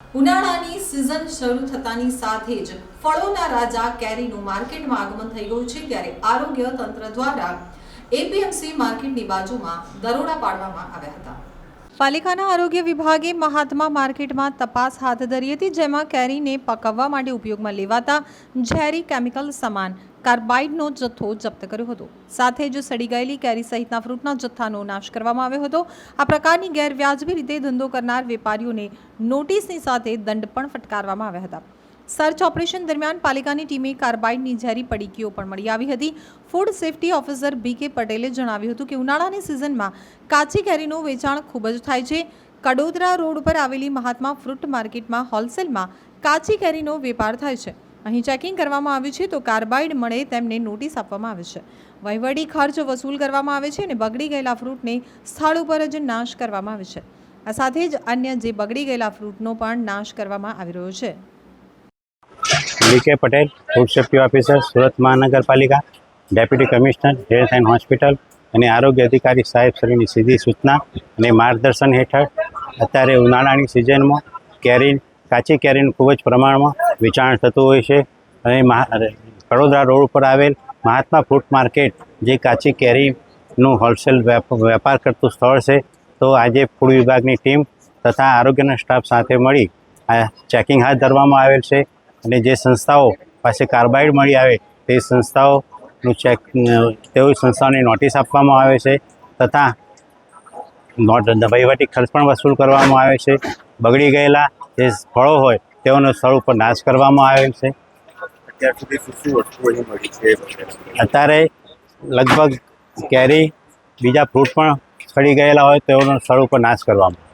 ઉનાળાની સિઝન શરૂ થતાની સાથે જ ફળોના રાજા કેરીનું માર્કેટમાં આગમન થઈ ગયું છે ત્યારે આરોગ્ય તંત્ર દ્વારા એપીએમસી માર્કેટની બાજુમાં દરોડા પાડવામાં આવ્યા હતા। પાલિકાના આરોગ્ય વિભાગે મહાત્મા માર્કેટમાં તપાસ હાથ ધરી હતી, જેમાં કેરીને પકવવા માટે ઉપયોગમાં લેવાતા ઝેરી કેમિકલ સમાન કાર્બાઇડનો જથ્થો જપ્ત કર્યો હતો। સાથે જ સડી ગયેલી કેરી સહિતના ફ્રૂટના જથ્થાનો નાશ કરવામાં આવ્યો હતો। આ પ્રકારની ગેરવ્યાજબી રીતે ધંધો કરનાર વેપારીઓને નોટિસની સાથે દંડ પણ ફટકારવામાં આવ્યા હતા। સર્ચ ઓપરેશન દરમિયાન પાલિકાની ટીમે કાર્બાઇડની ઝેરી પડીકીઓ પણ મળી આવી હતી। ફૂડ સેફ્ટી ઓફિસર બીકે પટેલે જણાવ્યું હતું કે ઉનાળાની સિઝનમાં કાચી કેરીનું વેચાણ ખૂબ જ થાય છે। કડોદરા રોડ પર આવેલી મહાત્મા ફ્રૂટ માર્કેટમાં હોલસેલમાં કાચી કેરીનો વેપાર થાય છે। અહીં ચેકિંગ કરવામાં આવ્યું છે તો કાર્બાઇડ મળે તેમને નોટિસ આપવામાં આવે છે। વહીવટી ખર્ચ વસૂલ કરવામાં આવે છે અને બગડી ગયેલા ફ્રૂટને સ્થળ ઉપર જ નાશ કરવામાં આવે છે। આ સાથે જ અન્ય જે બગડી ગયેલા ફ્રૂટનો પણ નાશ કરવામાં આવી રહ્યો છે। BK Patel, food safety officer, Surat મહાનગરપાલિકા, deputy commissioner, health and hospital અને આરોગ્ય અધિકારી સાહેબ શ્રીની સીધી સૂચના અને માર્ગદર્શન હેઠળ અત્યારે ઉનાળાની સિઝનમાં કાચી કેરીનું ખૂબ જ પ્રમાણમાં વેચાણ થતું હોય છે અને કડોદરા રોડ ઉપર આવેલ મહાત્મા ફ્રૂટ માર્કેટ જે કાચી કેરીનું હોલસેલ વેપાર કરતું સ્થળ છે, તો આજે ફૂડ વિભાગની ટીમ તથા આરોગ્યના સ્ટાફ સાથે મળી આ ચેકિંગ હાથ ધરવામાં આવેલ છે અને જે સંસ્થાઓ પાસે કાર્બાઇડ મળી આવે તે સંસ્થાઓનું તેવી સંસ્થાઓને નોટિસ આપવામાં આવે છે તથા વહીવટી ખર્ચ પણ વસૂલ કરવામાં આવે છે। બગડી ગયેલા જે ફળો હોય તેઓનો સ્થળ ઉપર નાશ કરવામાં આવેલ છે। અત્યારે લગભગ કેરી બીજા ફ્રૂટ પણ સડી ગયેલા હોય તેઓનો સ્થળ ઉપર નાશ કરવામાં